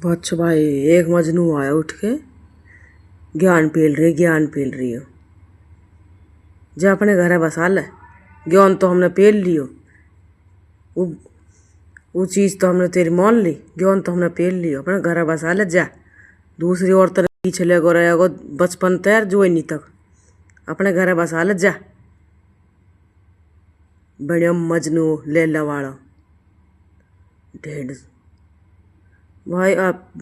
अच्छा भाई, एक मजनू आया उठ के ज्ञान पेल रही हो। जा अपने घर बसा ले। ज्ञान तो हमने पेल लियो। वो चीज़ तो हमने तेरी मान ली। ज्ञान तो हमने पेल लियो। अपने घर बसा ले जा। दूसरी औरत पीछे ले गो रहेगो बचपन तैर जो नहीं तक। अपने घर बसा ले जा। बढ़िया मजनू लैला वाला ढेड़ भाई। आप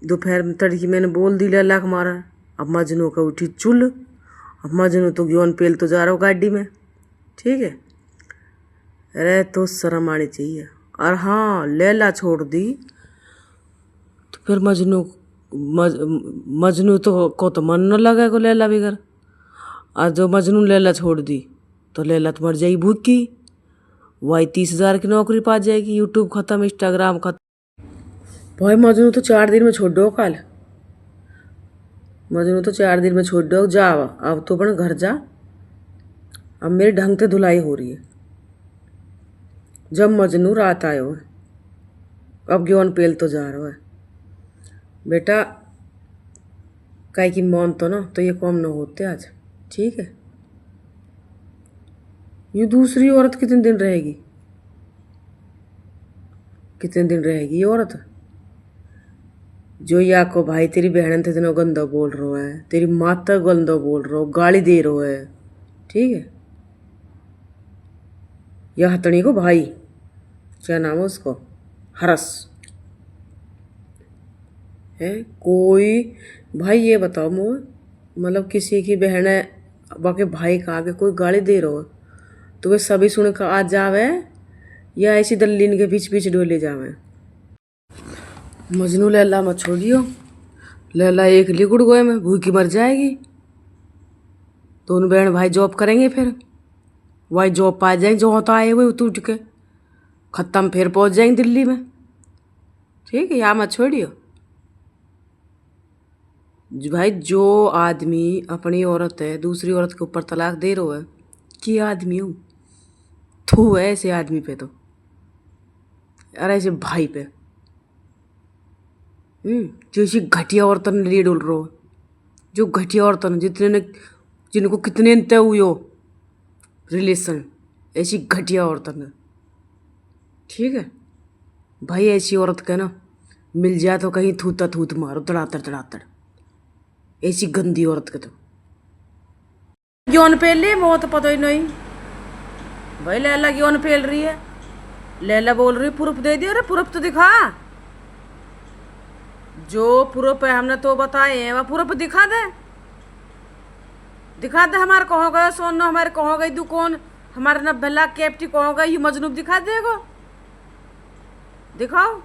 दोपहर में तड़की मैंने बोल दी लैला के मारा। अब मजनू का उठी चुल। अब मजनू तो ज्ञान पेल तो जा रहा हो गाड़ी में। ठीक है। अरे तो शर्म आनी चाहिए। और हाँ, लैला छोड़ दी तो फिर मजनू तो मन न लगे को लैला बिगर। और जो मजनू लैला छोड़ दी तो लैला तो मर जाएगी भूखी। वही 30,000 की नौकरी पा जाएगी। यूट्यूब खत्म, इंस्टाग्राम खत्म। भाई मजनू तो 4 दिन में छोड़ दो। कल मजनू तो 4 दिन में छोड़ दो। जा अब तो अपने घर जा। अब मेरे ढंग से धुलाई हो रही है। जब मजनू रात आयो है, अब ज्ञान पेल तो जा रहा है बेटा। काहे की मौन तो ना तो ये काम न होते आज। ठीक है। ये दूसरी औरत कितने दिन रहेगी? कितने दिन रहेगी ये औरत? जो या को भाई तेरी बहन थे इतना गंदा बोल रहा है, तेरी माता गंदा बोल रहा हो, गाली दे रहा है। ठीक है। यह हथनी को भाई क्या नाम है उसको, हरस है कोई। भाई ये बताओ मुझे, मतलब किसी की बहन है बाकी भाई का आगे कोई गाली दे रहा हो तो वे सभी सुन कर आ जावे या ऐसी दल्लीन के बीच बीच डोले जावे? मजनू लैला मत छोड़ियो। लैला एक लिकुड़ गोए में भूखी मर जाएगी। दोनों बहन भाई जॉब करेंगे, फिर वही जॉब पा जाएंगे जो होता आए हुए उठ के खत्म, फिर पहुंच जाएंगे दिल्ली में। ठीक है। यहाँ मत छोड़ियो भाई। जो आदमी अपनी औरत है दूसरी औरत के ऊपर तलाक दे रहा है कि आदमी हूँ थू है ऐसे आदमी पे तो। अरे ऐसे भाई पे जो इसी घटिया औरतों ने लिए डोल रहा हो। जो घटिया औरतों ने जिनको कितने तय हुए हो रिलेशन, ऐसी घटिया औरतों ने। ठीक है भाई। ऐसी औरत का ना मिल जाए तो कहीं थूता थूत मारो तड़ातड़ तड़ातड़। ऐसी गंदी औरत का तो ज्ञान पेल ली वो तो पता ही नहीं। भाई लैला ज्ञान पेल रही है। लैला बोल रही प्रूफ दे दिया। अरे प्रूफ तो दिखा। जो प्रूफ है हमने तो बताए हैं वह प्रूफ दिखा दे। दिखा दे। हमारे कहो गए सोनो, हमारे कहो गई दुकान, हमारे 90 लाख कैप्टी कहो गई ये मजनूब दिखा देगा। दिखाओ।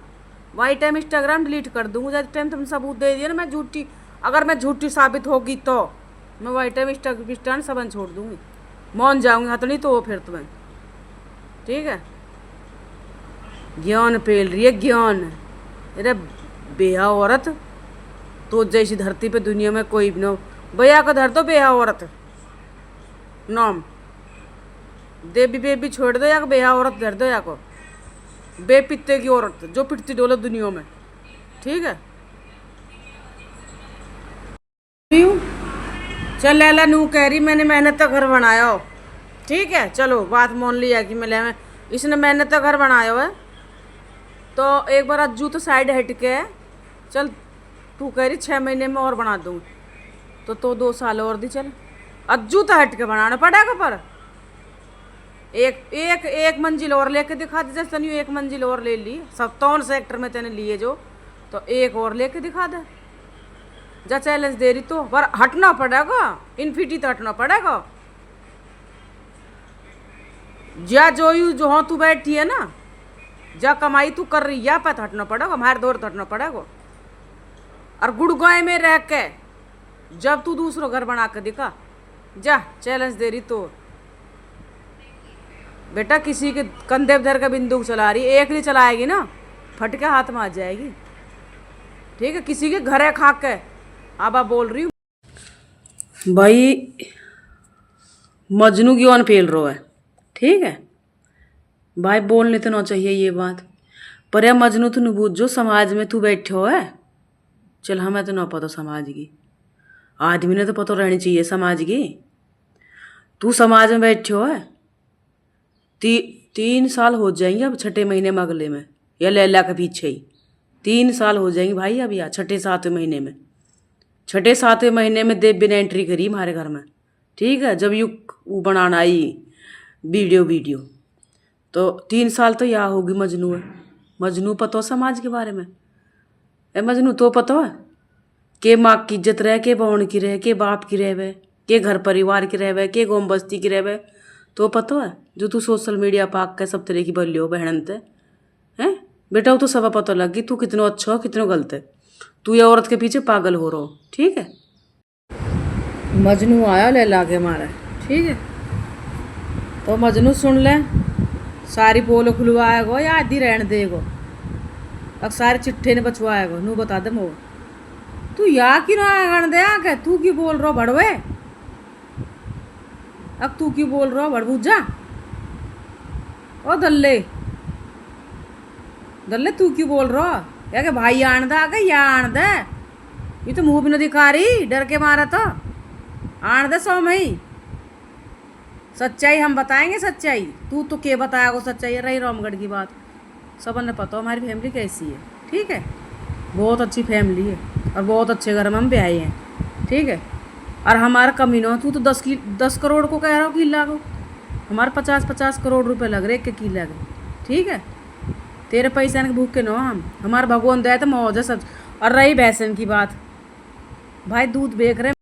वाई टाइम इंस्टाग्राम डिलीट कर दूंगा। जब टाइम तुम सबूत दे दिया ना मैं झूठी, अगर मैं झूठी साबित होगी तो मैं वाई टाइम इंस्टाग्राम सबन छोड़ दूंगी, मान जाऊंगी। हथनी तो फिर तुम्हें। ठीक है। ज्ञान पेल रही है ज्ञान। अरे बेहा औरत तो जैसी धरती पे दुनिया में कोई भी ना। भैया का धर दो बेहा औरत नाम। देवी बेबी छोड़ दो या बेहा औरत धर दो या को बेपित्ते की औरत जो पिटती डोले दुनिया में। ठीक है। चल लैला नू कह रही मैंने मेहनत का घर बनाया हो। ठीक है। चलो बात मान लिया कि मैं इसने मेहनत का घर बनाया है तो एक बार अज्जू तो साइड हट के चल। तू कह रही 6 महीने में और बना दूँ तो 2 साल और दी। चल अज्जू तो हट के बनाना पड़ेगा पर एक मंजिल और लेके दिखा दे। जैसे नहीं 1 मंजिल और ले ली 57 सेक्टर में तेने लिए जो, तो एक और लेके दिखा दे। जा चैलेंज दे रही तो पर हटना पड़ेगा। इन्फिनिटी तो हटना पड़ेगा। जा जो हाँ तू बैठी है ना, जा कमाई तू कर रही या पे तो हटना पड़ेगा। हमारे दौर तो हटना पड़ेगा। और गुड़गांव में रह के जब तू दूसरों घर बना के दिखा। जा चैलेंज दे रही तो बेटा किसी के कंधे धर का बिंदुक चला रही, एक नहीं चलाएगी ना फट के हाथ में आ जाएगी। ठीक है। किसी के घर है खा के अब बोल रही हूँ भाई। मजनू ज्ञान पेल रहा है। ठीक है भाई। बोलने तो ना चाहिए ये बात पर यह मजनू तू बूझ जो समाज में तू बैठे हो है चल हमें तो ना पता समाज की, आदमी ने तो पता रहनी चाहिए समाज की। तू समाज में बैठे हो है 3 साल हो जाएंगे अब, छठे महीने में अगले में, या लैला के पीछे ही 3 साल हो जाएंगे भाई अब, या छठे 7वें महीने में, छठे 7वें महीने में देव बिना एंट्री करी हमारे घर में। ठीक है, जब यू बनाना आई वीडियो तो 3 साल तो या होगी मजनू है। मजनू पता हो समाज के बारे में? ए मजनू तो पता है के माँ की इज्जत रहे, के बहन की रहे, के बाप की रहे, के घर परिवार की रहे, के गोम बस्ती की रहे, तो पता है जो तू सोशल मीडिया पाक के सब तरह की बोली हो बहन ते हैं बेटा, वो तो सब पता लग गई तू कितना अच्छा हो कितना गलत है। तू ये औरत के पीछे पागल हो रहा हो। ठीक है, मजनू आया लैला के मारे। ठीक है, तो मजनू सुन ले, सारी पोल खुलवाएगो या आधी रहने देगो, अब सारे चिट्ठे ने बचवाएगो, नू बता दे मो तू या क्यों ना दे आके, तू क्यों बोल रहा भड़वे, अब तू क्यों बोल रहा भड़बूजा, ओ दल्ले दल्ले तू क्यों बोल रहा या के भाई आन दे आके, या आन दे, ये तो मुंह भी न दिखा रही डर के मारा, तो आन दे सौ में ही सच्चाई हम बताएंगे। सच्चाई तू तो के बताया सच्चाई, रही रामगढ़ की बात सबन ने पता हो हमारी फैमिली कैसी है। ठीक है, बहुत अच्छी फैमिली है और बहुत अच्छे घर में हम ब्याहे हैं। ठीक है, और हमारा कमीनो, तू तो 10 करोड़ को कह रहा हो किला को, हमारे 50 करोड़ रुपए लग रहे एक किला के। ठीक है, तेरे पैसे के भूख के नो हम, हमारे भगवान दे तो मौज है सच। और रही भैंसन की बात, भाई दूध बेच रहे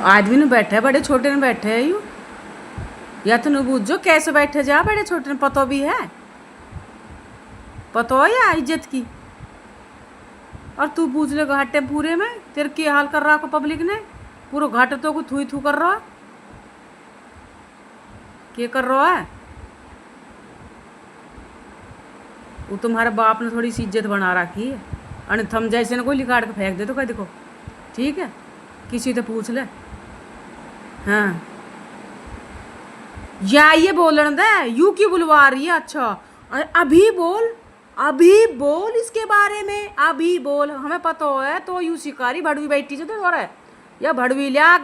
आदमी ने बैठे, बड़े छोटे ने बैठे है यू, या तो न बूझो कैसे बैठे जा, बड़े छोटे ने पतो भी है, पतो है या इज्जत की। और तू पूछ ले घाटे पूरे में तेरे की हाल कर रहा को पब्लिक ने, पूरा घाटे तो को थू थू कर रहा, क्या कर रहा है वो, तुम्हारे बाप ने थोड़ी सी इज्जत बना रखी है, अन थम जैसे ना कोई लिकाट के फेंक दे तो कह देखो। ठीक है, किसी तो पूछ ले। हाँ या ये बोलन दे, यू क्यों बुलवा रही है? अच्छा अभी बोल इसके बारे में, अभी बोल, हमें पता है तो यू शिकारी भड़वी बैठी जो तो है, या भड़वी लिया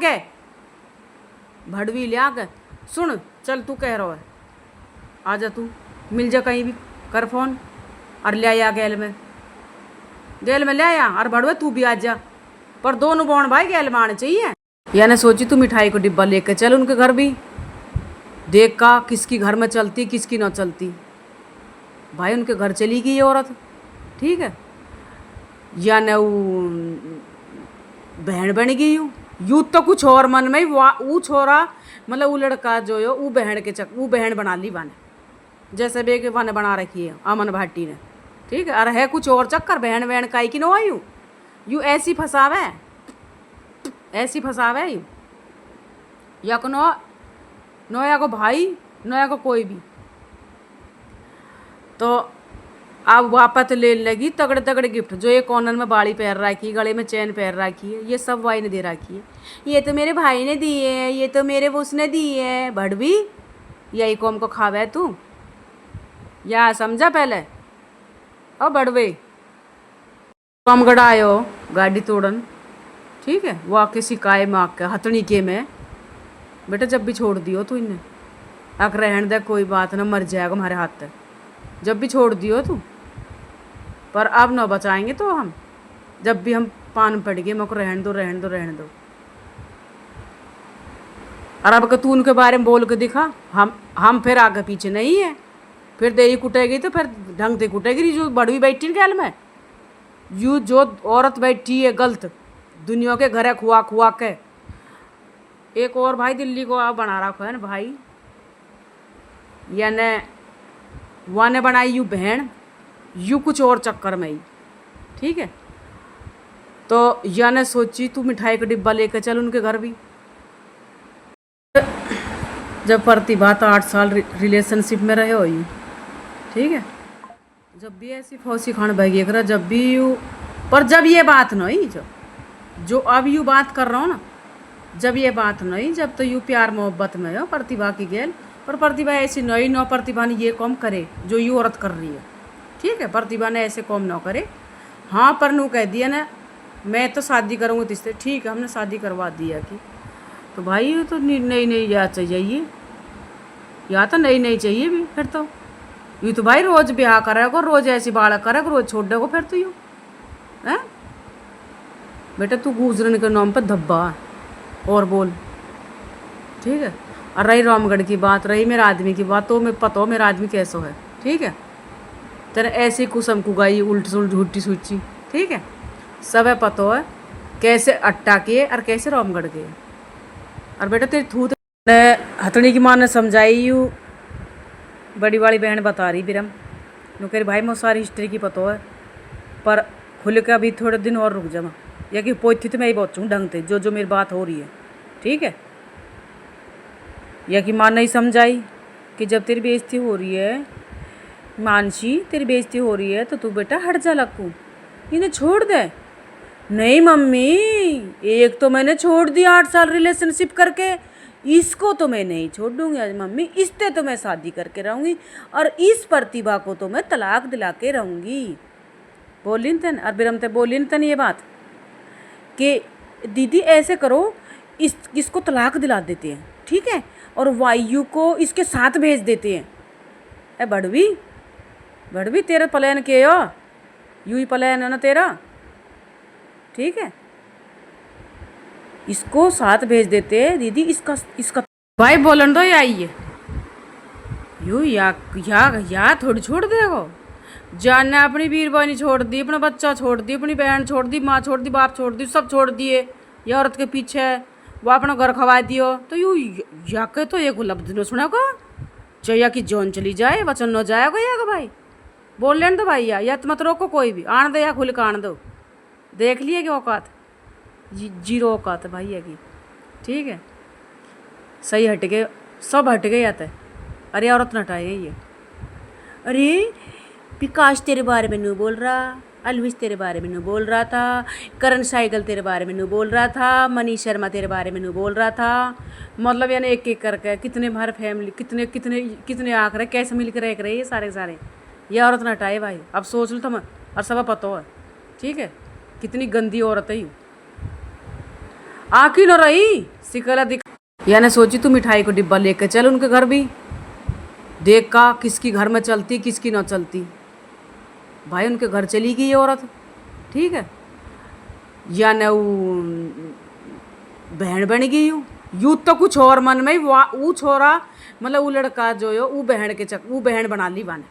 के सुन, चल तू कह रहा है आजा, तू मिल जा कहीं भी, कर फोन और ले आया गैल में ले आया, और भड़वे तू भी आ जा, पर दोनों बौन भाई गैल में आने चाहिए। या ने सोची तू मिठाई को डिब्बा लेके चल उनके घर भी, देख का किसकी घर में चलती किसकी ना चलती। भाई उनके घर चली गई ये औरत। ठीक है, या न बहन बन गई यू तो कुछ और मन में वो छोरा, मतलब वो लड़का जो है वो बहन के वो बहन बना ली बाने, जैसे बे के बाने बना रखी है अमन भाटी ने। ठीक है, अरे है कुछ और चक्कर, बहन बहन काई की नो यू ऐसी फसावे यू, या को नोया को भाई, नोया को कोई भी, तो अब वापस ले लगी तगड़े तगड़े गिफ्ट, जो ये कॉर्नर में बाड़ी पहन रखी, गले में चैन पहन रखी है, ये सब भाई ने दे रखी है, ये तो मेरे भाई ने दी है, ये तो मेरे उसने दी है। भड़वी यही कौम को खावे तू, या समझा पहले। और बड़वे कम गड़ायो गाड़ी तोड़न। ठीक है, वो आके सिकाए में आके हथनी के में, बेटा जब भी छोड़ दियो तू इन्हें, आक रहन दे कोई बात ना, मर जाएगा हमारे हाथ से, जब भी छोड़ दियो तू, पर अब ना बचाएंगे तो हम, जब भी हम पान पड़ गए मेरे को रहन दो। और अब तू उनके बारे में बोल के दिखा, हम फिर आगे पीछे नहीं है, फिर देरी कुटेगी तो फिर ढंग से कुटेगी। जो बड़वी बैठी न गैल में, यू जो औरत बैठी है गलत, दुनिया के घरे खुआ के। एक और भाई दिल्ली को आप बना रखा है ना भाई, या ने वहाँ ने बनाई यू बहन, यू कुछ और चक्कर में ही। ठीक है, तो या ने सोची तू मिठाई का डिब्बा लेकर चल उनके घर भी। जब प्रतिभा तो 8 साल रिलेशनशिप में रहे हो यू। ठीक है, जब भी ऐसी फौसी खान भाई करा, जब भी यू, पर जब ये बात नहीं, जो अब यू बात कर रहा हूँ ना, जब ये बात नहीं, जब तो यू प्यार मोहब्बत में हो प्रतिभा की गेल, पर प्रतिभा ऐसी नहीं, नो प्रतिभा ने ये कॉम करे जो यू औरत कर रही है। ठीक है, प्रतिभा ने ऐसे कॉम ना करे। हाँ पर नू कह दिया ना मैं तो शादी करूँगी तिससे, ठीक है हमने शादी करवा दिया कि। तो भाई ये तो नई नई याद चाहिए, या तो नई नई चाहिए भी फिर तो। ये तो भाई रोज ब्याह करेगा, रोज ऐसी बालक करेगा, रोज छोड़ देगा फिर तो यूँ है। बेटा तू गुजरन के नाम पर धब्बा और बोल, ठीक है। और रही रामगढ़ की बात, रही मेरे आदमी की बात, तो मैं पता हो मेरा आदमी कैसा है, ठीक है। तेरे ऐसी कुसम कुगाई उल्ट सुल्ट झूठी सूची, ठीक है, सब है पता है कैसे अट्टा के और कैसे रामगढ़ के। और बेटा तेरी थूत हथनी की माँ ने समझाई यू, बड़ी वाली बहन बता रही बिरम नु कह रही भाई मैं सारी हिस्ट्री की पता है, पर खुल के अभी थोड़े दिन और रुक जावा, या कि पोथी तो मैं ही पहुँचूँ ढंग से जो जो मेरी बात हो रही है, ठीक है। या कि माँ नहीं समझाई कि जब तेरी बेइज्जती हो रही है, मानसी तेरी बेइज्जती हो रही है तो तू बेटा हट जा लक्कू, इन्हें छोड़ दे। नहीं मम्मी, एक तो मैंने छोड़ दिया 8 साल रिलेशनशिप करके, इसको तो मैं नहीं छोड़ दूंगी आज मम्मी, इससे तो मैं शादी करके रहूँगी और इस प्रतिभा को तो मैं तलाक दिला के रहूँगी। बोली तन और बिरमते बोली तन ये बात कि दीदी ऐसे करो, इसको तलाक दिला देते हैं, ठीक है, और वायु को इसके साथ भेज देते हैं। ए बड़वी तेरा प्लान के हो, यू ही प्लान है ना तेरा, ठीक है। इसको साथ भेज देते हैं दीदी, इसका भाई बोलन दो आइए यू या थोड़ी छोड़ देगा। जान ने अपनी बीरबानी छोड़ दी, अपना बच्चा छोड़ दी, अपनी बहन छोड़ दी, माँ छोड़ दी, बाप छोड़ दी, सब छोड़ दिए, ये औरत के पीछे वो अपना घर खवा दियो। तो यू या के तो एक उपलब्ध न सुनेगा, चाहिए कि जोन चली जाए वचन न जाएगा या भाई बोल लेने दो भाई, या मत रोको कोई भी, आन दो या खुल के आन दो, देख लिए कि औकात जीरो औकात भाई है कि, ठीक है। सही हट गए, सब हट गए आते। अरे औरत नटाए ये, अरे विकास तेरे बारे में नहीं बोल रहा, अलविश तेरे बारे में नहीं बोल रहा था, करण साइकिल तेरे बारे में नहीं बोल रहा था, मनीष शर्मा तेरे बारे में नहीं बोल रहा था। मतलब यानी एक एक करके कितने हमारे फैमिली कितने कितने कितने आकर रहे, कैसे मिल कर रह रहे ये सारे ये औरत नटाए भाई। अब सोच लो तुम, और सब पता है, ठीक है, कितनी गंदी औरत है यू। आखिर न रही सिकला दिख, यानी सोची तू मिठाई को डिब्बा लेकर चल उनके घर भी, देख का किसकी घर में चलती किसकी ना चलती। भाई उनके घर चली गई ये औरत, ठीक है, या न बहन बन गई यू तो कुछ और मन में वो छोरा, मतलब वो लड़का जो है वो बहन के वो बहन बना ली वाने,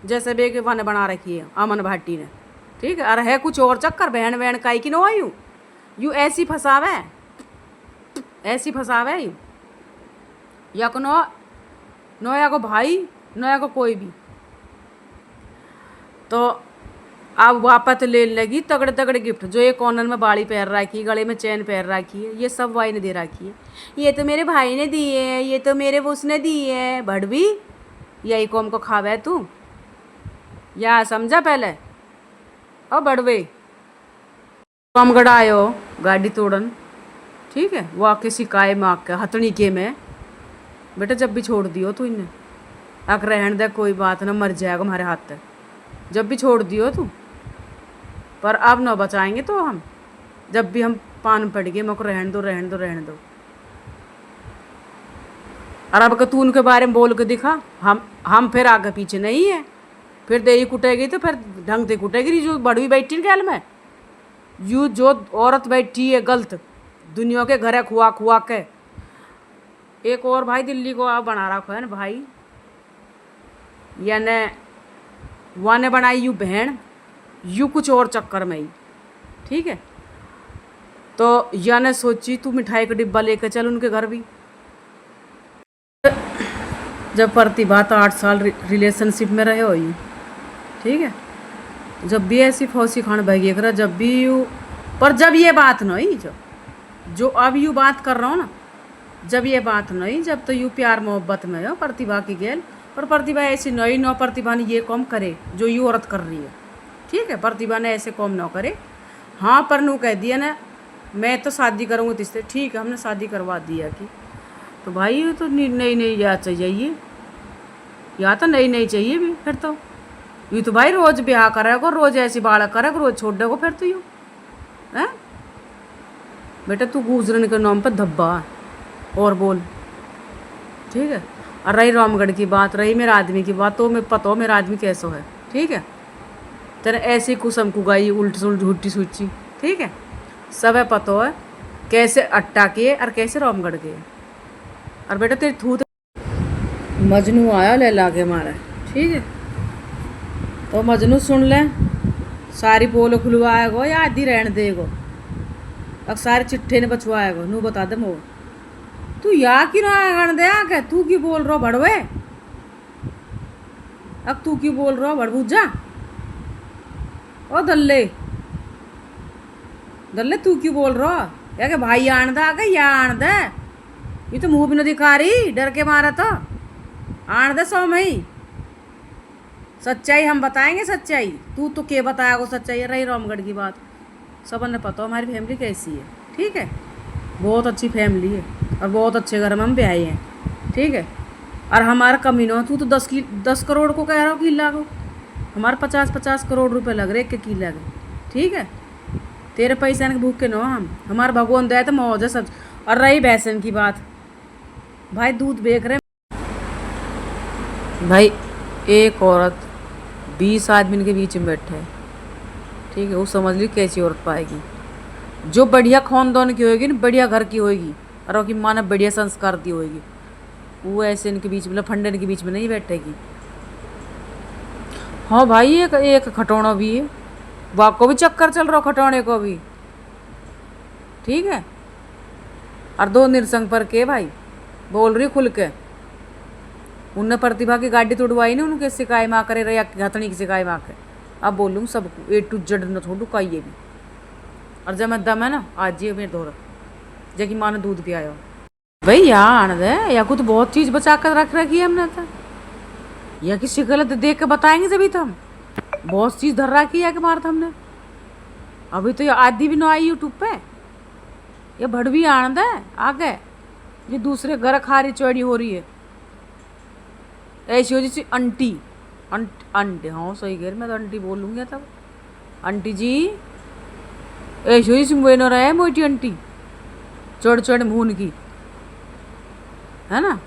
जैसे बे के वाने बना रखी है अमन भाटी ने, ठीक है। और है कुछ और चक्कर, बहन बहन काई की नो यू ऐसी फसावे यू, या को नोया को भाई नोया को कोई भी। तो अब वापस ले लगी तगड़े तगड़े गिफ्ट, जो ये कॉर्नर में बाड़ी पहन रखी है, गले में चैन पहन रखी है, ये सब भाई ने दे रखी है। ये तो मेरे भाई ने दी है, ये तो मेरे उसने दी है। भड़वी यही कौम को खावे तू, या समझा पहले। और बड़वे कम गड़ायो गाड़ी तोड़न, ठीक है, वो आके सिकाए में आके हथनी के में बेटा जब भी छोड़ दियो तू इन्हें, आक रहन दे कोई बात ना, मर जाएगा हमारे हाथ से, जब भी छोड़ दियो तू। पर अब ना बचाएंगे तो हम, जब भी हम पान पड़ गए मेरे को रहन दो। और अब तू उनके बारे में बोल के दिखा, हम फिर आगे पीछे नहीं है, फिर देरी कुटेगी तो फिर ढंग से कुटेगी। जो बड़वी बैठी न ख्याल में, यू जो औरत बैठी है गलत दुनिया के घरे खुआ के। एक और भाई दिल्ली को आप बना रखा है ना भाई, यानी वहाँ ने बनाई यू बहन, यू कुछ और चक्कर में ही, ठीक है। तो यानी सोची तू मिठाई का डिब्बा लेकर चल उनके घर भी। जब प्रतिभा तो 8 साल रिलेशनशिप में रहे हो यू, ठीक है, जब भी ऐसी फौसी खान भागी करा, जब भी यू, पर जब ये बात नहीं जो अब यू बात कर रहा हूँ ना, जब ये बात नहीं, जब तो यू प्यार मोहब्बत में हो प्रतिभा की गेल, पर प्रतिभा ऐसी नहीं नो, प्रतिभा ने ये कॉम करे जो यू औरत कर रही है, ठीक है, प्रतिभा ने ऐसे कॉम ना करे। हाँ पर नू कह दिया ना मैं तो शादी करूँगी तिससे, ठीक है हमने शादी करवा दिया कि। तो भाई ये तो नई याद चाहिए, या तो नई चाहिए भी फिर तो। ये तो भाई रोज ब्याह करेगा, रोज ऐसी बालक करेगा, रोज छोड़ देगा फिर तो यू है बेटा, तू गुजरन के नाम पर धब्बा है। और बोल, ठीक है। और रही रामगढ़ की बात, रही मेरे आदमी की बात, तो मैं पता हो मेरा आदमी कैसो है, ठीक है। तेरे ऐसी कुसम कुगाई उल्ट सुल्ट झूठी सूची, ठीक है, सब है पता है कैसे अट्टा किए और कैसे रामगढ़ के। और बेटा तेरी थूत मजनू आया लैला के मारा, ठीक है। तो मजनू सुन ले, सारी पोल खुलवाएगो या आधी रहने देगो, अब सारे चिट्ठे ने बचवाएगो, नू बता दे मो तू या कि ना दे आके तू की बोल रहा भड़वे, अब तू की बोल रहा भड़बूजा। ओ दल्ले दल्ले तू क्यों बोल रहा या के भाई आन दे आके या आन दे, ये तो मुंह भी न दिखा रही डर के मारा, तो आन दे सौ मई। सच्चाई हम बताएंगे, सच्चाई तू तो के बताएगा सच्चाई। रही रामगढ़ की बात, सब ने पता हमारी फैमिली कैसी है, ठीक है। बहुत अच्छी फैमिली है और बहुत अच्छे घर में हम ब्याहे हैं, ठीक है। और हमारा कमीनो, तू तो 10 करोड़ को कह रहा हो किला को, हमारे 50 करोड़ रुपए लग रहे एक किला के, ठीक है। तेरे पैसे के भूखे नो हम, हमारे भगवान दे तो मौज है सब। और रही भैंसन की बात, भाई दूध बेच रहे भाई, एक औरत 20 आदमी के बीच में बैठे है, ठीक है। वो समझ ली कैसी औरत पाएगी, जो बढ़िया खानदान की होगी ना, बढ़िया घर की होगी और उनकी माँ ने बढ़िया संस्कार दी होगी, वो ऐसे इनके बीच में फंडन के बीच में नहीं बैठेगी। हाँ भाई, एक खटौना भी है, वाक को भी चक्कर चल रहा खटौने को भी, ठीक है। और 2 निरसंग पर के भाई बोल रही खुल के, उनने प्रतिभा की गाड़ी तोड़वाई नहीं, उनके सिकाई माँ करे रही हथनी की सिकाई माँ के। अब बोलूँ सबको A to Z न छोड़ू का ये भी। और जब मैं दम है ना आज ये मेरे धोरा जबकि माँ ने दूध पियायो भाई, यहाँ आने दे या को तो बहुत चीज़ बचा कर रख रखी है हमने, तो या किसी गलत देख के बताएंगे जभी तो हम बहुत चीज़ धर रखी है कि मार था हमने। अभी तो ये आदि भी ना आई यूट्यूब पे, ये भड़वी आने दे आगे, ये दूसरे घर खारी चौड़ी हो रही है ऐसी हो जैसी आंटी आंटी। हाँ सही कह रही, मैं तो आंटी बोलूँगी तब। आंटी जी ऐसी हो जैसी मुझे न रहा है मोटी आंटी चढ़ चढ़ मुहन की, है ना।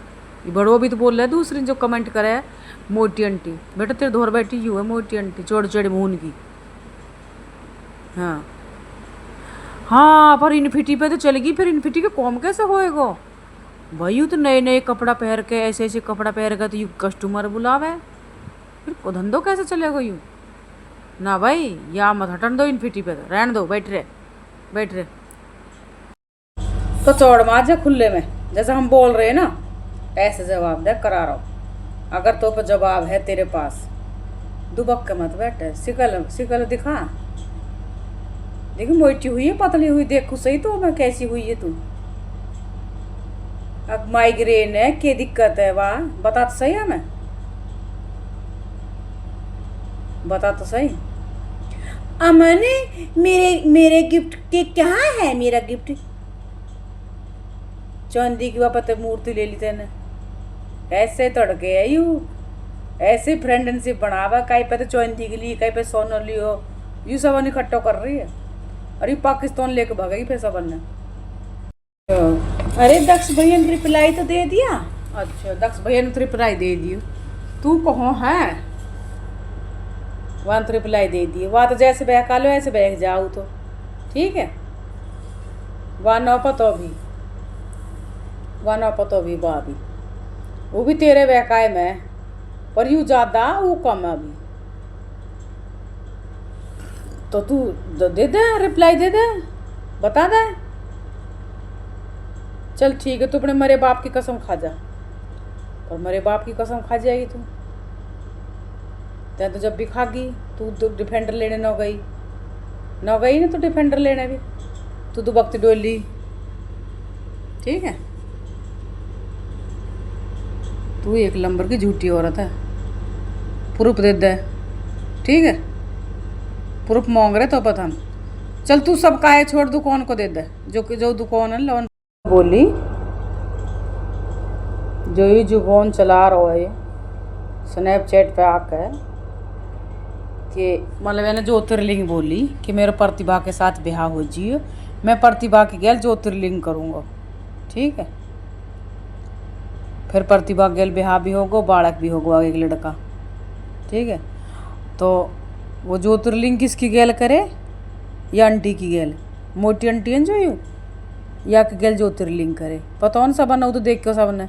ये बड़ो भी तो बोल रहे है दूसरी जो कमेंट करे है मोटी आंटी, बेटा तेरे धोर बैठी यू है मोटी आंटी चढ़ चढ़ मुहन की। हाँ हाँ, पर इन्फिटी पे तो चलेगी, फिर इन्फिटी के कॉम कैसे होएगा भाई। यूँ तो नए नए कपड़ा पहन के ऐसे ऐसे कपड़ा पहन के तो यू कस्टमर बुलावे, फिर को धंधो कैसे चलेगा यूँ ना भाई। या मत हटन दो इन्फिटी पे, तो रहने दो, बैठ रहे तो चौड़ मार जा खुले में, जैसे हम बोल रहे हैं ना ऐसे जवाब दे करा रहा हूँ। अगर तो पर जवाब है तेरे पास, दुबक के मत बैठे, सिकल दिखा, देखी मोटी हुई है पतली हुई, देखो सही तो मैं कैसी हुई है तू। अब माइग्रेन है, क्या दिक्कत है वाह, बता तो सही हमें, बता तो सही। अमन मेरे गिफ्ट के कहाँ है मेरा गिफ्ट, चांदी की वापस मूर्ति ले ली तेने, ऐसे तड़के है यू, ऐसे फ्रेंडशिप बनावा, कहीं पे तो चांदी के लिए कहीं पे सोना लियो, यू सब इकट्ठा कर रही है। और ये पाकिस्तान लेके भागेगी फिर सब ने। अरे दक्ष भैया ने रिप्लाई तो दे दिया। अच्छा दक्ष भैया ने तो रिप्लाई दे दियो, तू कहाँ है, वहाँ तो रिप्लाई दे दिए, वहाँ तो जैसे बहका लो ऐसे बहक जाओ तो ठीक है। वहाँ न पतो भी, वहाँ न पतो भी वहाँ भी, वो भी तेरे बहकाए में, पर यू ज़्यादा वो कम अभी। तो तू दे दे रिप्लाई, दे दे, बता दे। चल ठीक है, तू अपने मरे बाप की कसम खा जा, और मरे बाप की कसम खा जाएगी तू, तो जब भी खागी तू डिफेंडर लेने न गई ना, तो डिफेंडर लेने भी तू तो वक्त डोली, ठीक है। तू एक नंबर की झूठी औरत है, प्रूफ दे दे, ठीक है। प्रूफ मांग रहे तो पता हम, चल तू सब काहे छोड़, दुकान को दे दे, जो दुकान है लोन बोली, जो ये जुबान चला रहा है स्नैपचैट पे आकर, कि मतलब मैंने ज्योतिर्लिंग बोली कि मेरे प्रतिभा के साथ ब्याह हो जियो, मैं प्रतिभा की गैल ज्योतिर्लिंग करूँगा, ठीक है। फिर प्रतिभा गैल ब्याह भी होगा, बालक भी होगा, एक लड़का, ठीक है। तो वो ज्योतिर्लिंग किसकी गैल करे, या आंटी की गैल, मोटी आंटी है जो यू, या कि गैल ज्योतिर्लिंग करे, पता न सब न तो देख के सबने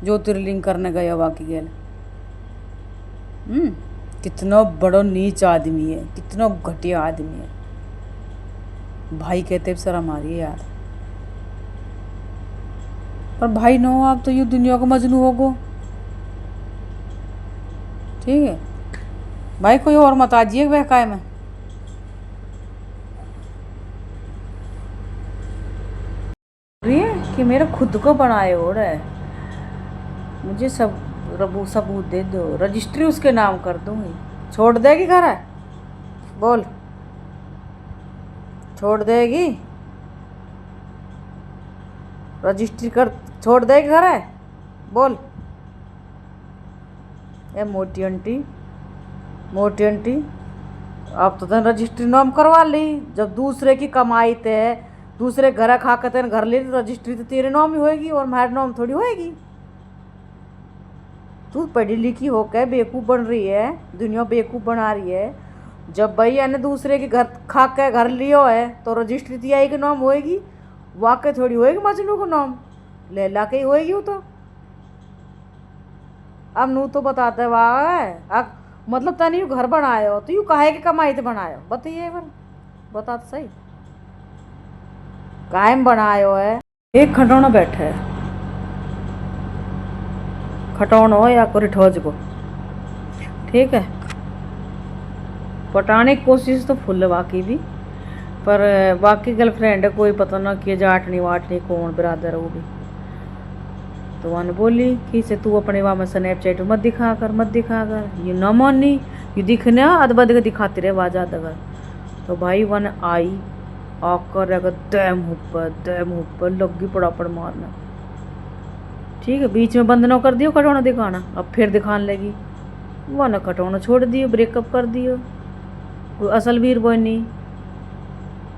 ज्योतिर्लिंग करने गया वा की गैल। कितना बड़ा नीच आदमी है, कितना घटिया आदमी है भाई, कहते शर्म आ रही है यार। पर भाई नो, आप तो यू दुनिया को मजनू होगो, ठीक है भाई। कोई और मत आजिए वह काय में। कि मेरा खुद को बनाए हो रहा है, मुझे सब सबूत दे दो, रजिस्ट्री उसके नाम कर दूंगी। छोड़ देगी घर है, बोल, छोड़ देगी, रजिस्ट्री कर छोड़ देगी घर है, बोल। ए मोटी आंटी, मोटी आंटी, अब तो तेन रजिस्ट्री नाम करवा ली, जब दूसरे की कमाई ते दूसरे घर खा के तेन घर ले, रजिस्ट्री तो तेरे नाम ही होएगी और मेरे नाम थोड़ी होएगी। तू पढ़ी लिखी होकर बेवकूफ़ बन रही है, दुनिया बेवकूफ़ बना रही है। जब भैया ने दूसरे के घर खा के घर लियो है तो रजिस्ट्री तियाई के नाम होएगी, वाकई थोड़ी होएगी मजनू को नाम, लैला के ही होएगी वो तो। अब नू तो बताते वाह, मतलब तनी यू घर बनाए हो तो यू काहे के कमाई थे बनाए हो, बताइए एक बार, बता तो सही, कायम बनाए हो है। एक खटौना बैठा है, खटौना हो या कोई ठोज को, ठीक है। पटाने की कोशिश तो फुल बाकी भी, पर बाकी गर्लफ्रेंड है कोई पता ना कि जाटनी वाटनी कौन बिरादर वो भी। तो वन बोली कि से तू अपने वहाँ में स्नैपचैट मत दिखा कर, मत दिखा कर, ये न मानी, ये दिखने अदबद के दिखाते रहे वाजा दगर। तो भाई वन आई आकर अगर दैम ऊपर लगी पड़ापड़ मारना, ठीक है। बीच में बंद ना कर दियो खटौना दिखाना, अब फिर दिखाने लगी, वह ना खटौना छोड़ दियो, ब्रेकअप कर दियो। कोई असल वीर बॉय नहीं,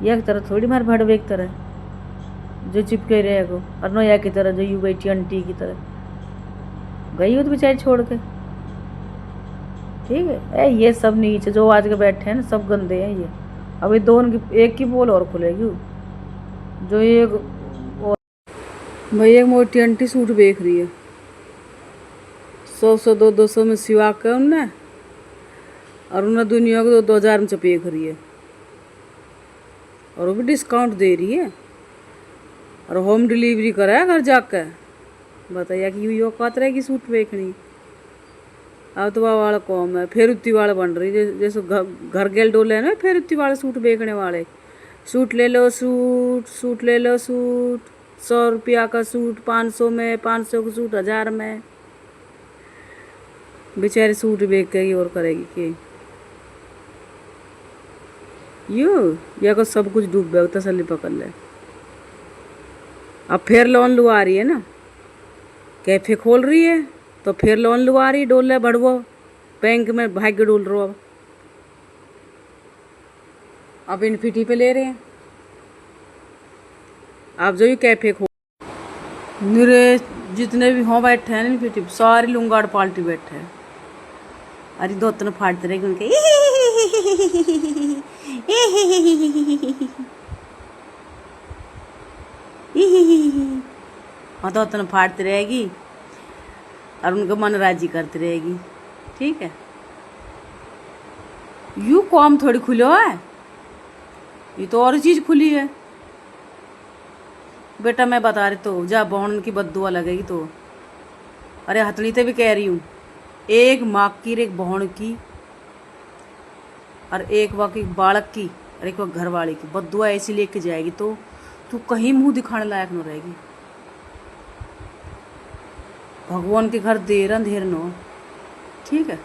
एक तरह थोड़ी मार भड़वे एक तरह जो चिपके रहेगो, और नोया की तरह जो यू बैठी आंटी की तरह गई हो तो बेचारी छोड़ के, ठीक है। ये सब नीचे जो आज के बैठे हैं ना सब गंदे हैं ये। अभी दोनों की एक की पोल और खुलेगी, जो एक भाई एक मोटी आंटी सूट बेच रही है, 100 200 में सिवा के उनने, और उन्हें दुनिया को 2000 में चपेक रही है, और वो भी डिस्काउंट दे रही है, और होम डिलीवरी करा है घर जाकर। बताइए कि यो औकात रहेगी सूट बेचनी। अब तो वह वाला कौम है, फिर उत्ती वाले बन रही है, जैसे घर गेल डोले ना, फिर उत्ती वाले सूट बेचने वाले, सूट ले लो सूट, सूट ले लो सूट, 100 रुपया का सूट 500 में, 500 का सूट 1000 में। बेचारे सूट बेच के और करेगी कि यू या को सब कुछ डूब गया, तसल्ली पकड़ ले। अब फिर लोन लुआ रही है ना, कैफे खोल रही है तो फिर लोन लुआ रही, डोल बढ़वो बैंक में भाग्य डोल रहो। अब इन्फिटी पे ले रहे हैं, आप जो ये कैफे खोल, मेरे जितने भी हों बैठे हैं इन्फिटी सारी लुंगाड़ पाल्टी बैठे हैं। अरे दो तीन फाड़ते रहेगी उनके हाँ, दो तीन फाड़ती रहेगी और उनको मन राजी करती रहेगी, ठीक है। यू कॉम थोड़ी खुलो है, ये तो और चीज खुली है बेटा, मैं बता रही तो जा बहन की बद्दुआ लगेगी तो। अरे हथनी ते भी कह रही हूँ, एक माँ की, एक बहन की, और एक बाकी बालक की, और एक घर वाले की बद्दुआ ऐसी लेके जाएगी तो तू कहीं मुंह दिखाने लायक न रहेगी। भगवान के घर देर अंधेर न हो, ठीक है।